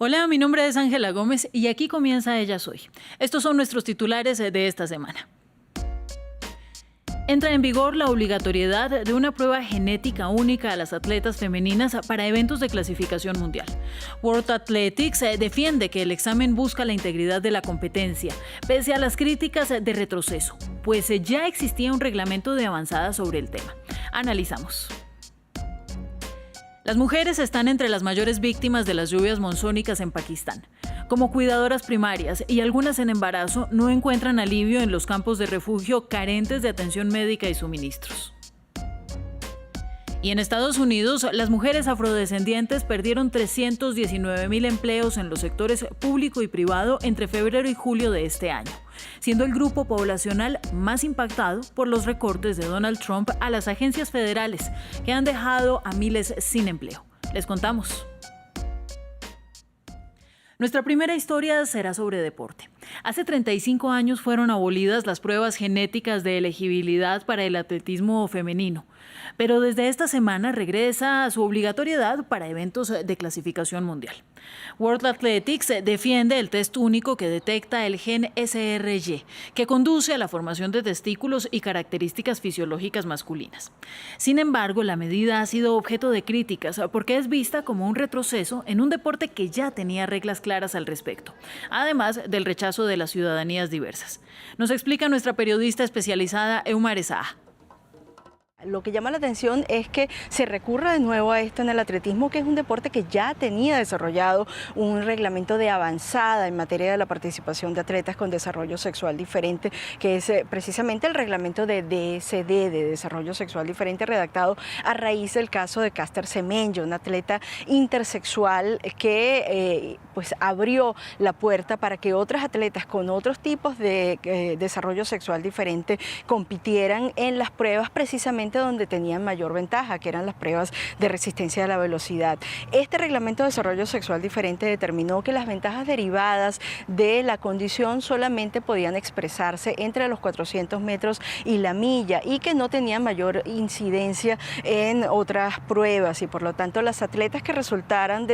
Hola, mi nombre es Ángela Gómez y aquí comienza Ella Soy. Estos son nuestros titulares de esta semana. Entra en vigor la obligatoriedad de una prueba genética única a las atletas femeninas para eventos de clasificación mundial. World Athletics defiende que el examen busca la integridad de la competencia, pese a las críticas de retroceso, pues ya existía un reglamento de avanzada sobre el tema. Analizamos. Las mujeres están entre las mayores víctimas de las lluvias monzónicas en Pakistán. Como cuidadoras primarias y algunas en embarazo, no encuentran alivio en los campos de refugio carentes de atención médica y suministros. Y en Estados Unidos, las mujeres afrodescendientes perdieron 319,000 empleos en los sectores público y privado entre febrero y julio de este año, siendo el grupo poblacional más impactado por los recortes de Donald Trump a las agencias federales, que han dejado a miles sin empleo. Les contamos. Nuestra primera historia será sobre deporte. Hace 35 años fueron abolidas las pruebas genéticas de elegibilidad para el atletismo femenino, pero desde esta semana regresa a su obligatoriedad para eventos de clasificación mundial. World Athletics defiende el test único que detecta el gen SRY, que conduce a la formación de testículos y características fisiológicas masculinas. Sin embargo, la medida ha sido objeto de críticas porque es vista como un retroceso en un deporte que ya tenía reglas claras al respecto, además del rechazo de las ciudadanías diversas. Nos explica nuestra periodista especializada Eumar Esaá. Lo que llama la atención es que se recurra de nuevo a esto en el atletismo, que es un deporte que ya tenía desarrollado un reglamento de avanzada en materia de la participación de atletas con desarrollo sexual diferente, que es precisamente el reglamento de DSD, de desarrollo sexual diferente, redactado a raíz del caso de Caster Semenya, un atleta intersexual que pues abrió la puerta para que otras atletas con otros tipos de desarrollo sexual diferente compitieran en las pruebas precisamente donde tenían mayor ventaja, que eran las pruebas de resistencia a la velocidad. Este reglamento de desarrollo sexual diferente determinó que las ventajas derivadas de la condición solamente podían expresarse entre los 400 metros y la milla y que no tenían mayor incidencia en otras pruebas, y por lo tanto las atletas que resultaran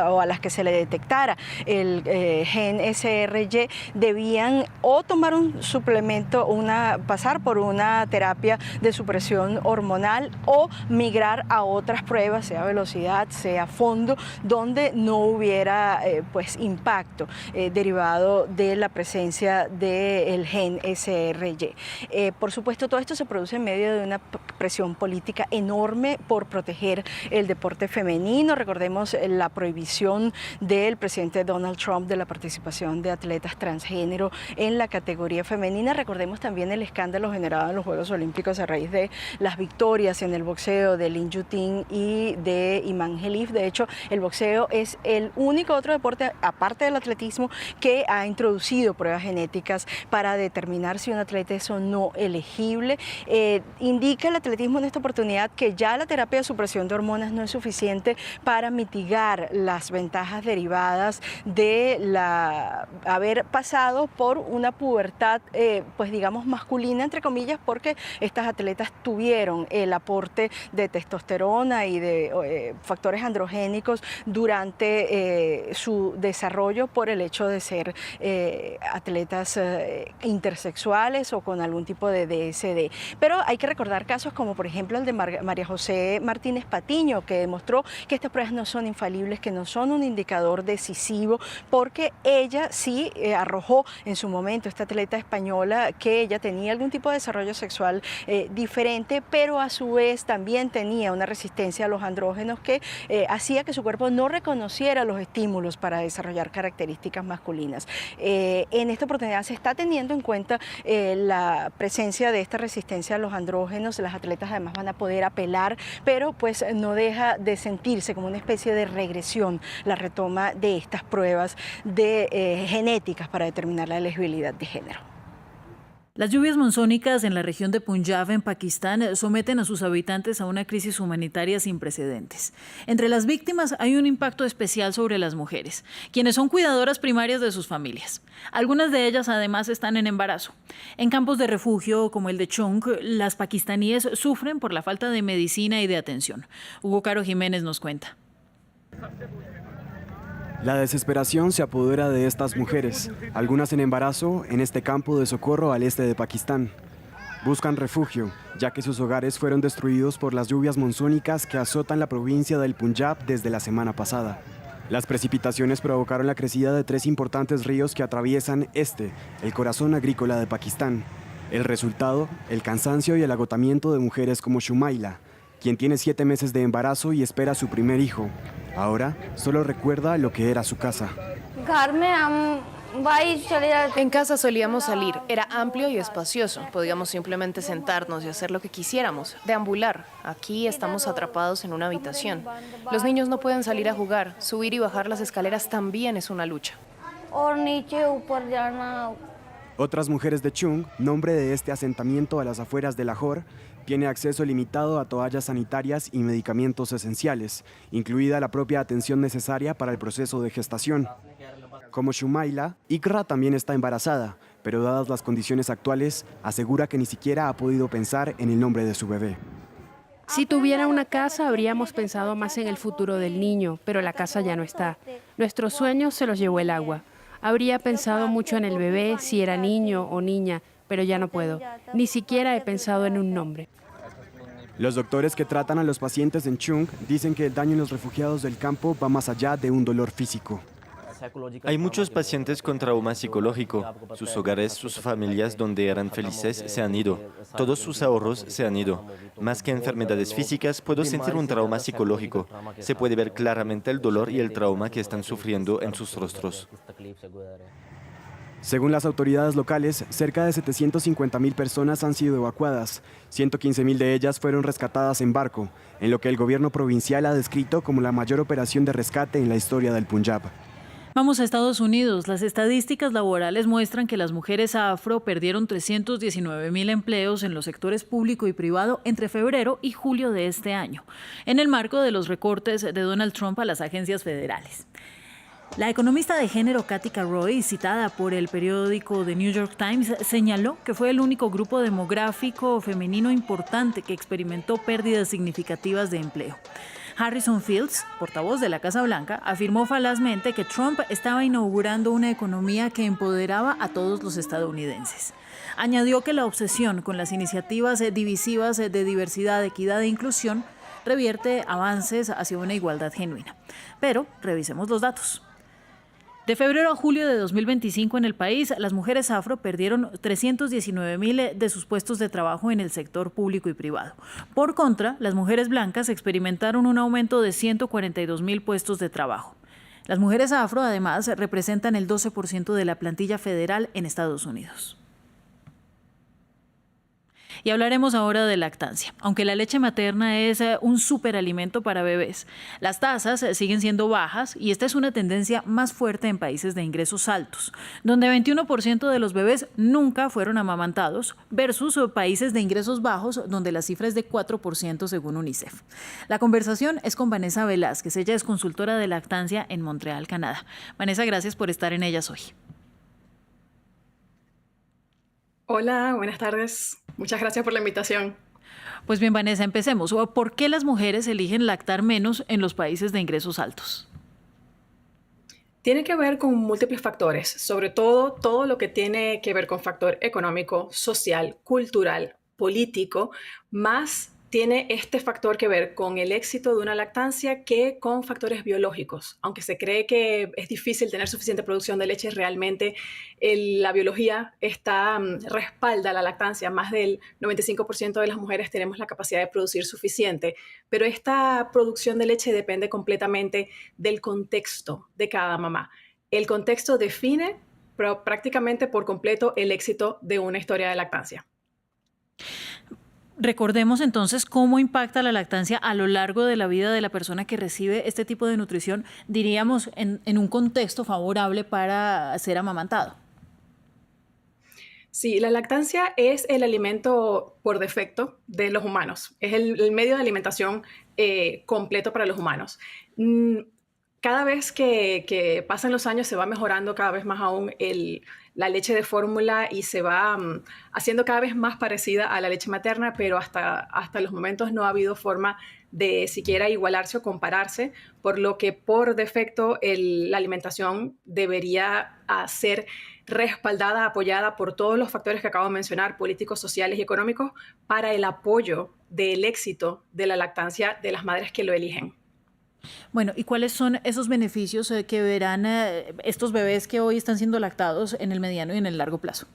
o a las que se le detectara el gen SRY debían o tomar un suplemento, pasar por una terapia de supresión hormonal o migrar a otras pruebas, sea velocidad, sea fondo, donde no hubiera pues impacto derivado de la presencia del gen SRY. Por supuesto, todo esto se produce en medio de una presión política enorme por proteger el deporte femenino. Recordemos la prohibición del presidente Donald Trump de la participación de atletas transgénero en la categoría femenina. Recordemos también el escándalo generado en los Juegos Olímpicos a raíz de las victorias en el boxeo de Lin Yuting y de Iman Khelif. De hecho, el boxeo es el único otro deporte, aparte del atletismo, que ha introducido pruebas genéticas para determinar si un atleta es o no elegible. Indica el atletismo en esta oportunidad que ya la terapia de supresión de hormonas no es suficiente para mitigar las ventajas derivadas de haber pasado por una pubertad, pues digamos masculina, entre comillas, porque estas atletas tuvieron el aporte de testosterona y de factores androgénicos durante su desarrollo por el hecho de ser atletas intersexuales o con algún tipo de DSD. Pero hay que recordar casos como por ejemplo el de María José Martínez Patiño, que demostró que estas pruebas no son infalibles, que no son un indicador decisivo, porque ella sí arrojó en su momento, esta atleta española, que ella tenía algún tipo de desarrollo sexual diferente, pero a su vez también tenía una resistencia a los andrógenos que hacía que su cuerpo no reconociera los estímulos para desarrollar características masculinas. En esta oportunidad se está teniendo en cuenta la presencia de esta resistencia a los andrógenos. Las atletas además van a poder apelar, pero pues no deja de sentirse como una especie de regresión la retoma de estas pruebas genéticas para determinar la elegibilidad de género. Las lluvias monzónicas en la región de Punjab, en Pakistán, someten a sus habitantes a una crisis humanitaria sin precedentes. Entre las víctimas hay un impacto especial sobre las mujeres, quienes son cuidadoras primarias de sus familias. Algunas de ellas además están en embarazo. En campos de refugio como el de Chung, las pakistaníes sufren por la falta de medicina y de atención. Hugo Caro Jiménez nos cuenta. La desesperación se apodera de estas mujeres, algunas en embarazo, en este campo de socorro al este de Pakistán. Buscan refugio, ya que sus hogares fueron destruidos por las lluvias monzónicas que azotan la provincia del Punjab desde la semana pasada. Las precipitaciones provocaron la crecida de 3 importantes ríos que atraviesan el corazón agrícola de Pakistán. El resultado, el cansancio y el agotamiento de mujeres como Shumaila, quien tiene 7 meses de embarazo y espera su primer hijo. Ahora solo recuerda lo que era su casa. En casa solíamos salir, era amplio y espacioso, podíamos simplemente sentarnos y hacer lo que quisiéramos, deambular. Aquí estamos atrapados en una habitación. Los niños no pueden salir a jugar, subir y bajar las escaleras también es una lucha. Otras mujeres de Chung, nombre de este asentamiento a las afueras de Lahore, tiene acceso limitado a toallas sanitarias y medicamentos esenciales, incluida la propia atención necesaria para el proceso de gestación. Como Shumaila, Ikra también está embarazada, pero dadas las condiciones actuales, asegura que ni siquiera ha podido pensar en el nombre de su bebé. Si tuviera una casa, habríamos pensado más en el futuro del niño, pero la casa ya no está. Nuestros sueños se los llevó el agua. Habría pensado mucho en el bebé, si era niño o niña, pero ya no puedo. Ni siquiera he pensado en un nombre. Los doctores que tratan a los pacientes en Chung dicen que el daño en los refugiados del campo va más allá de un dolor físico. Hay muchos pacientes con trauma psicológico. Sus hogares, sus familias donde eran felices se han ido. Todos sus ahorros se han ido. Más que enfermedades físicas, puedo sentir un trauma psicológico. Se puede ver claramente el dolor y el trauma que están sufriendo en sus rostros. Según las autoridades locales, cerca de 750.000 personas han sido evacuadas. 115.000 de ellas fueron rescatadas en barco, en lo que el gobierno provincial ha descrito como la mayor operación de rescate en la historia del Punjab. Vamos a Estados Unidos. Las estadísticas laborales muestran que las mujeres afro perdieron 319.000 empleos en los sectores público y privado entre febrero y julio de este año, en el marco de los recortes de Donald Trump a las agencias federales. La economista de género Katika Roy, citada por el periódico The New York Times, señaló que fue el único grupo demográfico femenino importante que experimentó pérdidas significativas de empleo. Harrison Fields, portavoz de la Casa Blanca, afirmó falazmente que Trump estaba inaugurando una economía que empoderaba a todos los estadounidenses. Añadió que la obsesión con las iniciativas divisivas de diversidad, equidad e inclusión revierte avances hacia una igualdad genuina. Pero revisemos los datos. De febrero a julio de 2025 en el país, las mujeres afro perdieron 319.000 de sus puestos de trabajo en el sector público y privado. Por contra, las mujeres blancas experimentaron un aumento de 142.000 puestos de trabajo. Las mujeres afro, además, representan el 12% de la plantilla federal en Estados Unidos. Y hablaremos ahora de lactancia. Aunque la leche materna es un superalimento para bebés, las tasas siguen siendo bajas y esta es una tendencia más fuerte en países de ingresos altos, donde 21% de los bebés nunca fueron amamantados, versus países de ingresos bajos, donde la cifra es de 4% según UNICEF. La conversación es con Vanessa Velázquez, ella es consultora de lactancia en Montreal, Canadá. Vanessa, gracias por estar en Ellas Hoy. Hola, buenas tardes. Muchas gracias por la invitación. Pues bien, Vanessa, empecemos. ¿Por qué las mujeres eligen lactar menos en los países de ingresos altos? Tiene que ver con múltiples factores, sobre todo lo que tiene que ver con factor económico, social, cultural, político, más tiene este factor que ver con el éxito de una lactancia que con factores biológicos. Aunque se cree que es difícil tener suficiente producción de leche, realmente la biología respalda la lactancia. Más del 95% de las mujeres tenemos la capacidad de producir suficiente, pero esta producción de leche depende completamente del contexto de cada mamá. El contexto define prácticamente por completo el éxito de una historia de lactancia. Recordemos entonces cómo impacta la lactancia a lo largo de la vida de la persona que recibe este tipo de nutrición, diríamos, en un contexto favorable para ser amamantado. Sí, la lactancia es el alimento por defecto de los humanos. Es el medio de alimentación completo para los humanos. Cada vez que pasan los años se va mejorando cada vez más aún la leche de fórmula y se va haciendo cada vez más parecida a la leche materna, pero hasta los momentos no ha habido forma de siquiera igualarse o compararse, por lo que por defecto la alimentación debería ser respaldada, apoyada por todos los factores que acabo de mencionar, políticos, sociales y económicos, para el apoyo del éxito de la lactancia de las madres que lo eligen. Bueno, ¿y cuáles son esos beneficios que verán estos bebés que hoy están siendo lactados en el mediano y en el largo plazo?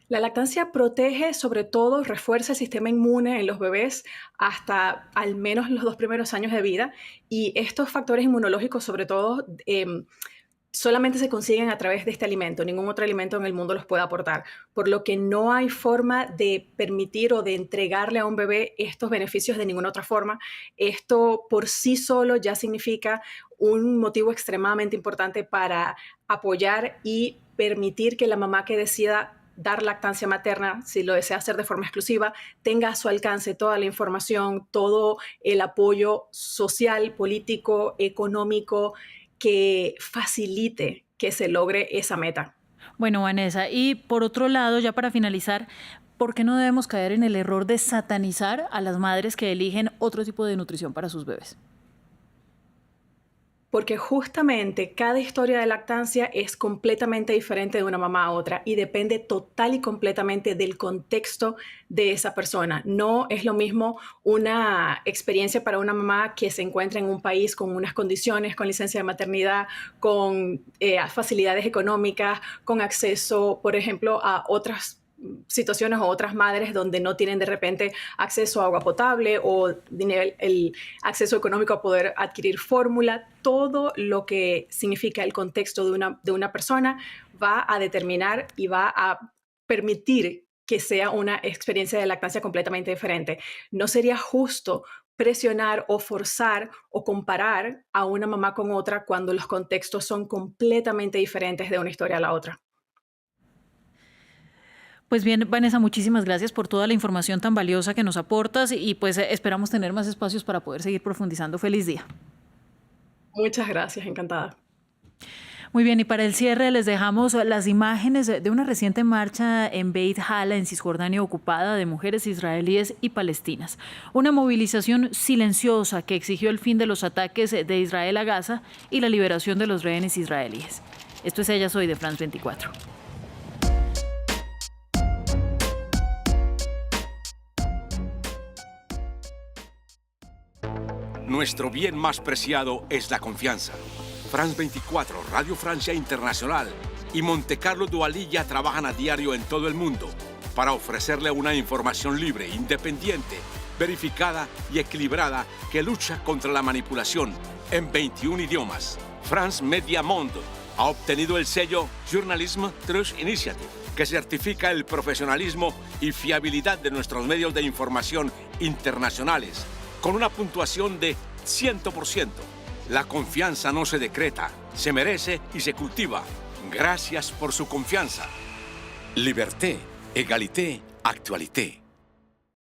La lactancia protege, sobre todo, refuerza el sistema inmune en los bebés hasta al menos los 2 primeros años de vida. Y estos factores inmunológicos, sobre todo, solamente se consiguen a través de este alimento. Ningún otro alimento en el mundo los puede aportar. Por lo que no hay forma de permitir o de entregarle a un bebé estos beneficios de ninguna otra forma. Esto por sí solo ya significa un motivo extremadamente importante para apoyar y permitir que la mamá que decida dar lactancia materna, si lo desea hacer de forma exclusiva, tenga a su alcance toda la información, todo el apoyo social, político, económico, que facilite que se logre esa meta. Bueno, Vanessa, y por otro lado, ya para finalizar, ¿por qué no debemos caer en el error de satanizar a las madres que eligen otro tipo de nutrición para sus bebés? Porque justamente cada historia de lactancia es completamente diferente de una mamá a otra y depende total y completamente del contexto de esa persona. No es lo mismo una experiencia para una mamá que se encuentra en un país con unas condiciones, con licencia de maternidad, con facilidades económicas, con acceso, por ejemplo, a otras situaciones o otras madres donde no tienen de repente acceso a agua potable o el acceso económico a poder adquirir fórmula. Todo lo que significa el contexto de una persona va a determinar y va a permitir que sea una experiencia de lactancia completamente diferente. No sería justo presionar o forzar o comparar a una mamá con otra cuando los contextos son completamente diferentes de una historia a la otra. Pues bien, Vanessa, muchísimas gracias por toda la información tan valiosa que nos aportas y pues esperamos tener más espacios para poder seguir profundizando. Feliz día. Muchas gracias, encantada. Muy bien, y para el cierre les dejamos las imágenes de una reciente marcha en Beit Hala, en Cisjordania ocupada, de mujeres israelíes y palestinas. Una movilización silenciosa que exigió el fin de los ataques de Israel a Gaza y la liberación de los rehenes israelíes. Esto es Ella Soy de France 24. Nuestro bien más preciado es la confianza. France 24, Radio Francia Internacional y Monte Carlo Dualilla trabajan a diario en todo el mundo para ofrecerle una información libre, independiente, verificada y equilibrada que lucha contra la manipulación en 21 idiomas. France Media Monde ha obtenido el sello Journalism Trust Initiative, que certifica el profesionalismo y fiabilidad de nuestros medios de información internacionales, con una puntuación de 100%. La confianza no se decreta, se merece y se cultiva. Gracias por su confianza. Liberté, égalité, actualité.